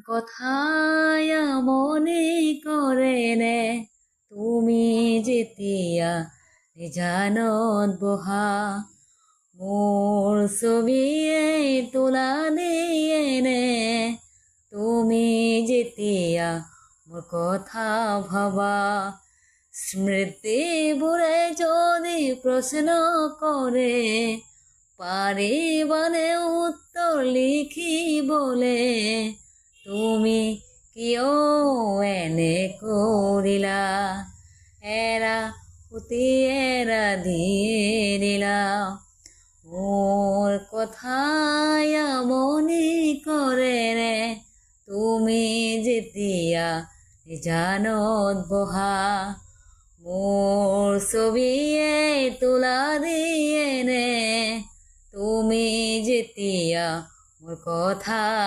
কথায় মনে করে নে তুমি যেতিয়া জানত বহা মোৰ ছবিয়ে তোলা দিয়ে নে তুমি যেতিয়া মোৰ কথা ভাবা স্মৃতিবোৰে যদি প্ৰশ্ন কৰে পাৰিবানে উত্তৰ লিখিবলে তুমি কিয় এনে কৰিলা এৰা পুতি এৰা দিয়ে দিলা মোৰ কথায় মনে কৰে নে তুমি যেতিয়া জানত বহা মোৰ ছবিয়ে তোলা দিয়ে নে তুমি যেতিয়া মোৰ কথা